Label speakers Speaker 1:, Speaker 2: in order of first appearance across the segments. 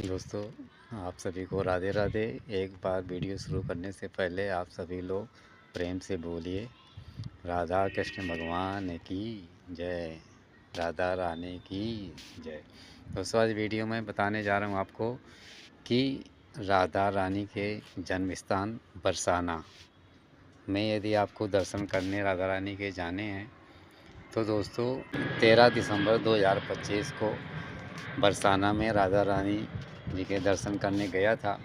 Speaker 1: दोस्तों, आप सभी को राधे राधे। एक बार वीडियो शुरू करने से पहले आप सभी लोग प्रेम से बोलिए राधा कृष्ण भगवान की जय, राधा रानी की जय। दोस्तों, आज वीडियो में बताने जा रहा हूँ आपको कि राधा रानी के जन्म स्थान बरसाना में यदि आपको दर्शन करने राधा रानी के जाने हैं तो दोस्तों 13 दिसंबर 2025 को बरसाना में राधा रानी जी के दर्शन करने गया था।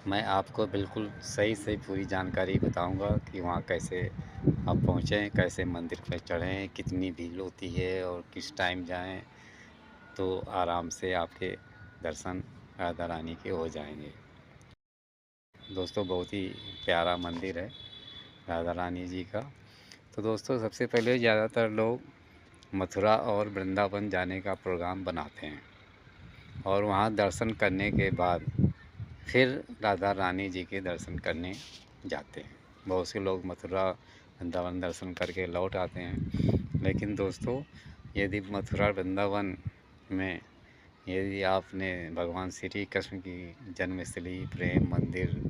Speaker 1: मैं आपको बिल्कुल सही सही पूरी जानकारी बताऊंगा कि वहाँ कैसे आप पहुँचें, कैसे मंदिर पर चढ़ें, कितनी भीड़ होती है और किस टाइम जाएं, तो आराम से आपके दर्शन राधा रानी के हो जाएंगे। दोस्तों, बहुत ही प्यारा मंदिर है राधा रानी जी का। तो दोस्तों, सबसे पहले ज़्यादातर लोग मथुरा और वृंदावन जाने का प्रोग्राम बनाते हैं और वहाँ दर्शन करने के बाद फिर राधा रानी जी के दर्शन करने जाते हैं। बहुत से लोग मथुरा वृंदावन दर्शन करके लौट आते हैं। लेकिन दोस्तों, यदि मथुरा वृंदावन में यदि आपने भगवान श्री कृष्ण की जन्मस्थली, प्रेम मंदिर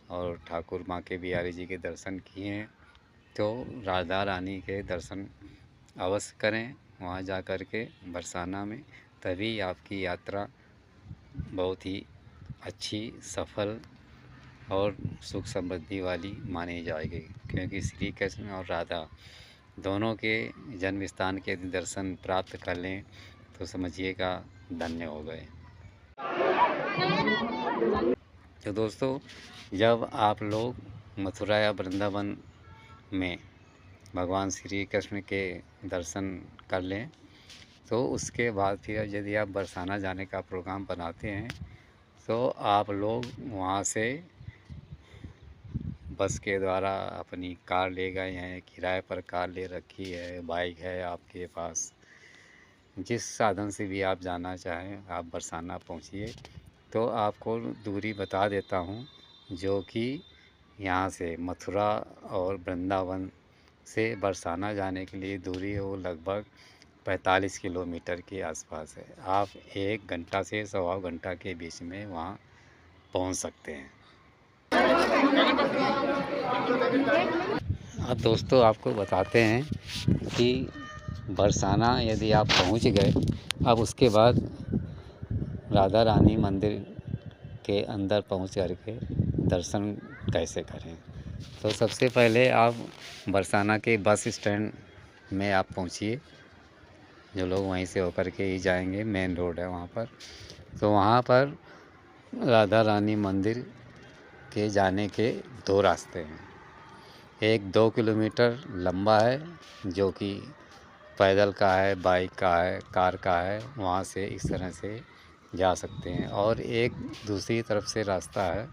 Speaker 1: और ठाकुर माँ के बिहारी जी के दर्शन किए हैं तो राधा रानी के दर्शन अवश्य करें वहाँ जा कर के बरसाना में। तभी आपकी यात्रा बहुत ही अच्छी, सफल और सुख समृद्धि वाली मानी जाएगी, क्योंकि श्री कृष्ण और राधा दोनों के जन्म स्थान के यदि दर्शन प्राप्त कर लें तो समझिएगा धन्य हो गए। तो दोस्तों, जब आप लोग मथुरा या वृंदावन में भगवान श्री कृष्ण के दर्शन कर लें तो उसके बाद फिर यदि आप बरसाना जाने का प्रोग्राम बनाते हैं तो आप लोग वहाँ से बस के द्वारा अपनी कार ले गए हैं, किराए पर कार ले रखी है, बाइक है आपके पास, जिस साधन से भी आप जाना चाहें आप बरसाना पहुँचिए। तो आपको दूरी बता देता हूँ, जो कि यहाँ से मथुरा और वृंदावन से बरसाना जाने के लिए दूरी है वो लगभग 45 किलोमीटर के आसपास है। आप 1 घंटा से सवा घंटा के बीच में वहाँ पहुँच सकते हैं। अब दोस्तों, आपको बताते हैं कि बरसाना यदि आप पहुँच गए, अब उसके बाद राधा रानी मंदिर के अंदर पहुँच करके दर्शन कैसे करें। तो सबसे पहले आप बरसाना के बस स्टैंड में आप पहुँचिए। जो लोग वहीं से होकर के ही जाएंगे, मेन रोड है वहाँ पर। तो वहाँ पर राधा रानी मंदिर के जाने के 2 रास्ते हैं। एक 2 किलोमीटर लंबा है जो कि पैदल का है, बाइक का है, कार का है, वहाँ से इस तरह से जा सकते हैं। और एक दूसरी तरफ से रास्ता है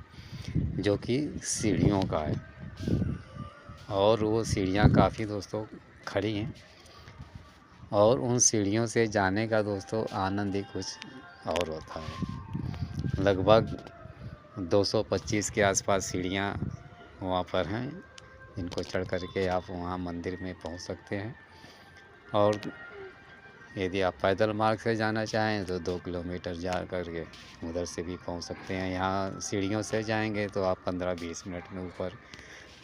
Speaker 1: जो कि सीढ़ियों का है और वो सीढ़ियाँ काफ़ी दोस्तों खड़ी हैं और उन सीढ़ियों से जाने का दोस्तों आनंद ही कुछ और होता है। लगभग 225 के आसपास सीढ़ियाँ वहाँ पर हैं जिनको चढ़ करके आप वहाँ मंदिर में पहुँच सकते हैं। और यदि आप पैदल मार्ग से जाना चाहें तो 2 किलोमीटर जा कर के उधर से भी पहुँच सकते हैं। यहाँ सीढ़ियों से जाएंगे तो आप 15-20 मिनट में ऊपर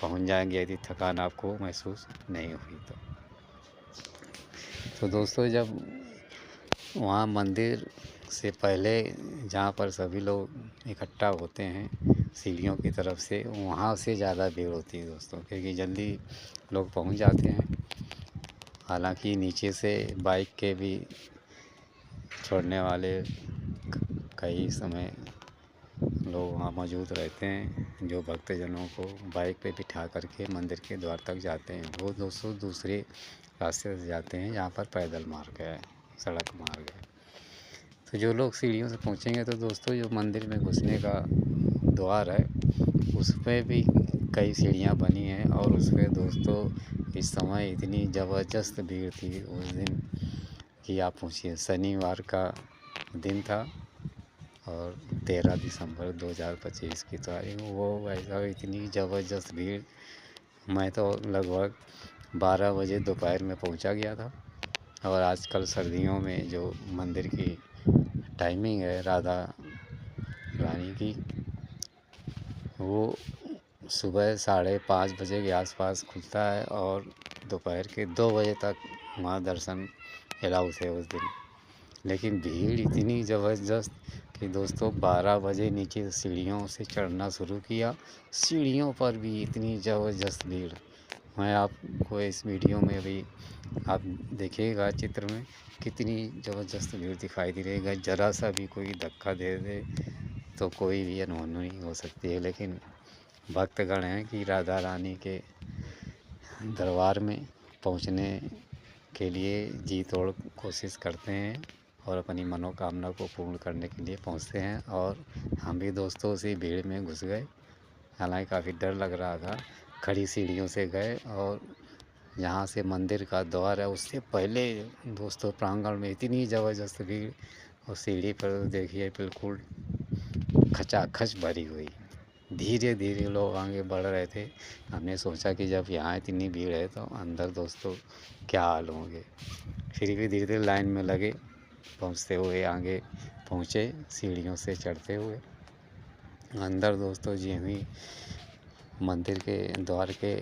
Speaker 1: पहुँच जाएंगे, यदि थकान आपको महसूस नहीं हुई तो दोस्तों, जब वहाँ मंदिर से पहले जहाँ पर सभी लोग इकट्ठा होते हैं सीढ़ियों की तरफ से, वहाँ से ज़्यादा भीड़ होती है दोस्तों, क्योंकि जल्दी लोग पहुँच जाते हैं। हालांकि नीचे से बाइक के भी छोड़ने वाले कई समय लोग वहाँ मौजूद रहते हैं, जो भक्तजनों को बाइक पे बिठा करके मंदिर के द्वार तक जाते हैं। वो दोस्तों दूसरे रास्ते से जाते हैं जहाँ पर पैदल मार्ग है, सड़क मार्ग है। तो जो लोग सीढ़ियों से पहुँचेंगे तो दोस्तों, जो मंदिर में घुसने का द्वार है उस पर भी कई सीढ़ियाँ बनी हैं और उस पर दोस्तों इस समय इतनी ज़बरदस्त भीड़ थी उस दिन कि आप पूछिए। शनिवार का दिन था और 13 दिसंबर 2025 की तारीख। वो ऐसा इतनी ज़बरदस्त भीड़, मैं तो लगभग 12 बजे दोपहर में पहुंचा गया था। और आजकल सर्दियों में जो मंदिर की टाइमिंग है राधा रानी की। वो सुबह 5:30 बजे के आसपास खुलता है और दोपहर के 2 बजे तक वहाँ दर्शन अलाउ थे उस दिन। लेकिन भीड़ इतनी ज़बरदस्त कि दोस्तों 12 बजे नीचे सीढ़ियों से चढ़ना शुरू किया। सीढ़ियों पर भी इतनी ज़बरदस्त भीड़। मैं आपको इस वीडियो में भी आप देखिएगा चित्र में कितनी ज़बरदस्त भीड़ दिखाई दे रही है। ज़रा सा भी कोई धक्का दे दे तो कोई भी अनहोनी हो सकती है। लेकिन भक्तगण हैं कि राधा रानी के दरबार में पहुंचने के लिए जी तोड़ कोशिश करते हैं और अपनी मनोकामना को पूर्ण करने के लिए पहुंचते हैं। और हम भी दोस्तों उसी भीड़ में घुस गए। हालांकि काफ़ी डर लग रहा था। खड़ी सीढ़ियों से गए और जहाँ से मंदिर का द्वार है उससे पहले दोस्तों प्रांगण में इतनी ज़बरदस्त भीड़। और सीढ़ी पर देखिए बिल्कुल खचाखच भरी हुई। धीरे धीरे लोग आगे बढ़ रहे थे। हमने सोचा कि जब यहाँ इतनी भीड़ है तो अंदर दोस्तों क्या हाल होंगे। फिर भी धीरे धीरे लाइन में लगे, पहुँचते हुए आगे पहुँचे सीढ़ियों से चढ़ते हुए अंदर। दोस्तों जी हमें मंदिर के द्वार के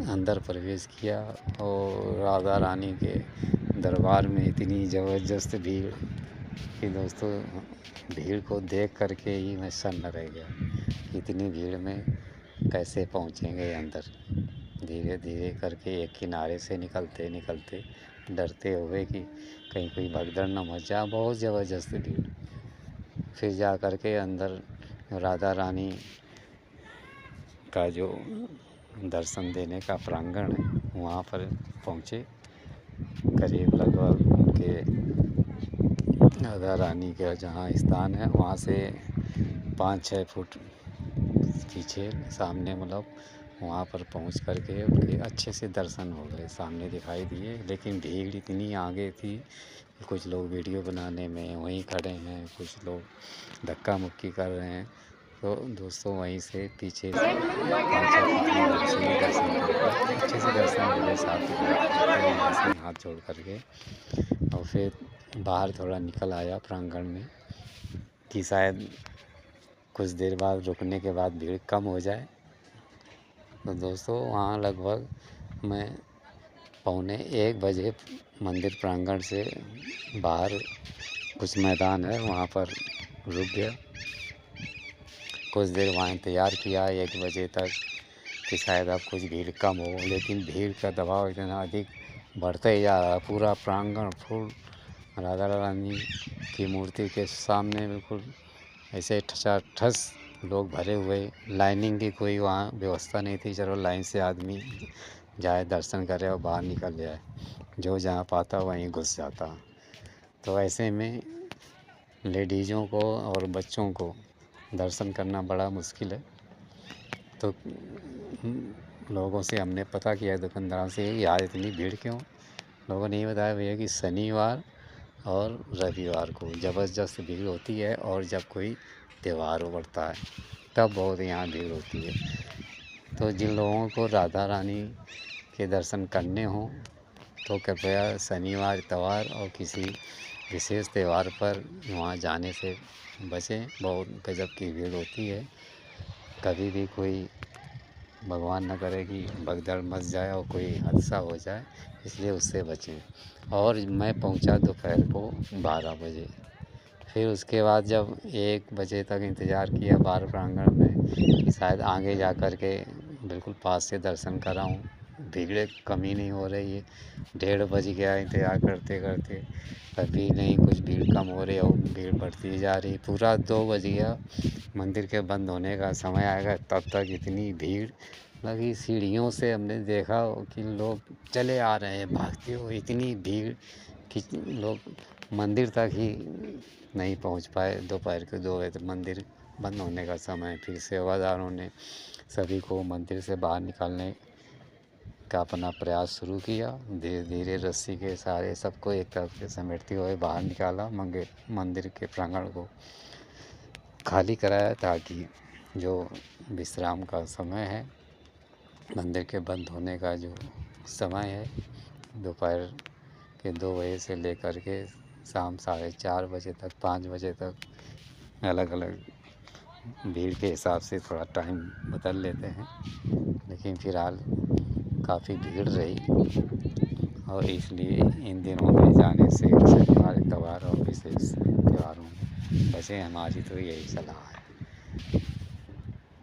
Speaker 1: अंदर प्रवेश किया और राधा रानी के दरबार में इतनी ज़बरदस्त भीड़ कि दोस्तों भीड़ को देख करके ही मैं सन्न रह गया। इतनी भीड़ में कैसे पहुँचेंगे अंदर। धीरे धीरे करके एक किनारे से निकलते निकलते डरते हुए कि कहीं कोई भगदड़ न मच जाए। बहुत ज़बरदस्त भीड़। फिर जा कर के अंदर राधा रानी का जो दर्शन देने का प्रांगण है वहाँ पर पहुँचे। करीब लगभग उनके राधा रानी का जहाँ स्थान है वहाँ से 5-6 फुट पीछे सामने मतलब वहाँ पर पहुँच कर के उनके अच्छे से दर्शन हो गए, सामने दिखाई दिए। लेकिन भीड़ इतनी आगे थी कि कुछ लोग वीडियो बनाने में वहीं खड़े हैं, कुछ लोग धक्का मुक्की कर रहे हैं। तो दोस्तों वहीं से पीछे से 5-6 फुट की दूरी से ही दर्शन करके अच्छे से दर्शन हो गए। साथ हाथ जोड़ करके और फिर बाहर थोड़ा निकल आया प्रांगण में कि शायद कुछ देर बाद रुकने के बाद भीड़ कम हो जाए। तो दोस्तों वहाँ लगभग मैं 1:45 बजे मंदिर प्रांगण से बाहर कुछ मैदान है वहाँ पर रुक गया। कुछ देर वहाँ इंतज़ार किया 1 बजे तक कि शायद अब कुछ भीड़ कम हो। लेकिन भीड़ का दबाव इतना अधिक बढ़ता ही जा रहा। पूरा प्रांगण फुल राधा रानी की मूर्ति के सामने बिल्कुल ऐसे ठसाठस लोग भरे हुए। लाइनिंग की कोई वहाँ व्यवस्था नहीं थी। चलो लाइन से आदमी जाए दर्शन करे और बाहर निकल जाए, जो जहाँ पाता वहीं घुस जाता। तो ऐसे में लेडीज़ों को और बच्चों को दर्शन करना बड़ा मुश्किल है। तो लोगों से हमने पता किया, दुकानदारों से, यार इतनी भीड़ क्यों। लोगों ने ये बताया भैया कि शनिवार और रविवार को ज़बरदस्त भीड़ होती है और जब कोई त्यौहार पड़ता है तब बहुत यहाँ भीड़ होती है। तो जिन लोगों को राधा रानी के दर्शन करने हों तो कृपया शनिवार इतवार और किसी विशेष त्यौहार पर वहाँ जाने से बचें। बहुत गजब की भीड़ होती है। कभी भी कोई भगवान न करे कि भगदड़ मच जाए और कोई हादसा हो जाए, इसलिए उससे बचें। और मैं पहुंचा दोपहर को 12 बजे। फिर उसके बाद जब 1 बजे तक इंतज़ार किया बाहर प्रांगण में कि शायद आगे जा कर के बिल्कुल पास से दर्शन कराऊं, भीड़ कमी नहीं हो रही है। 1:30 बज गया इंतज़ार करते करते, कभी नहीं कुछ भीड़ कम हो रही और भीड़ बढ़ती जा रही। पूरा 2 बज गया, मंदिर के बंद होने का समय आएगा तब तक इतनी भीड़ लगी। सीढ़ियों से हमने देखा कि लोग चले आ रहे हैं भागते हुए। इतनी भीड़ कि लोग मंदिर तक ही नहीं पहुंच पाए। दोपहर के 2 बजे मंदिर बंद होने का समय। फिर सेवादारों ने सभी को मंदिर से बाहर निकालने का अपना प्रयास शुरू किया। धीरे धीरे रस्सी के सहारे सबको एक तरफ से समेटते हुए बाहर निकाला। मंदिर के प्रांगण को खाली कराया ताकि जो विश्राम का समय है, मंदिर के बंद होने का जो समय है, दोपहर के 2 बजे से लेकर के शाम 4:30 बजे तक 5 बजे तक अलग अलग भीड़ के हिसाब से थोड़ा टाइम बदल लेते हैं, लेकिन फ़िलहाल काफ़ी भीड़ रही और इसलिए इन दिनों में जाने से शनिवार इतवार और विशेष त्योहारों में बचें, हमारी तो यही सलाह है।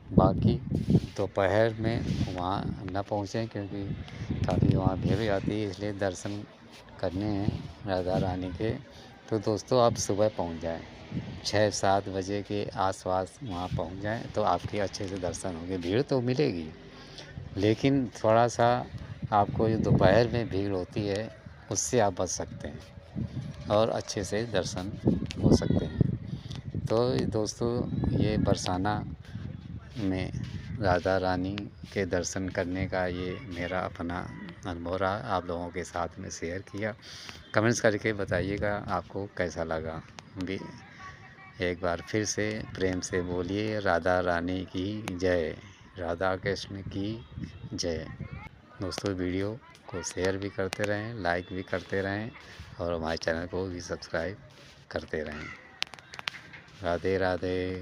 Speaker 1: बाकी दोपहर में वहाँ न पहुँचें क्योंकि काफ़ी वहाँ भीड़ हो जाती है, इसलिए दर्शन करने हैं राधा रानी के तो दोस्तों आप सुबह पहुँच जाएँ, 6-7 बजे के आसपास वहाँ पहुँच जाएँ तो आपके अच्छे से दर्शन होंगे। भीड़ तो मिलेगी, लेकिन थोड़ा-सा आपको जो दोपहर में भीड़ होती है, उससे आप बच सकते हैं और अच्छे से दर्शन हो सकते हैं। तो दोस्तों ये बरसाना में राधा रानी के दर्शन करने का ये मेरा अपना अनुभव रहा, आप लोगों के साथ में शेयर किया। कमेंट्स करके बताइएगा आपको कैसा लगा। भी एक बार फिर से प्रेम से बोलिए राधा रानी की जय, राधा कृष्ण की जय। दोस्तों वीडियो को शेयर भी करते रहें, लाइक भी करते रहें और हमारे चैनल को भी सब्सक्राइब करते रहें। राधे राधे।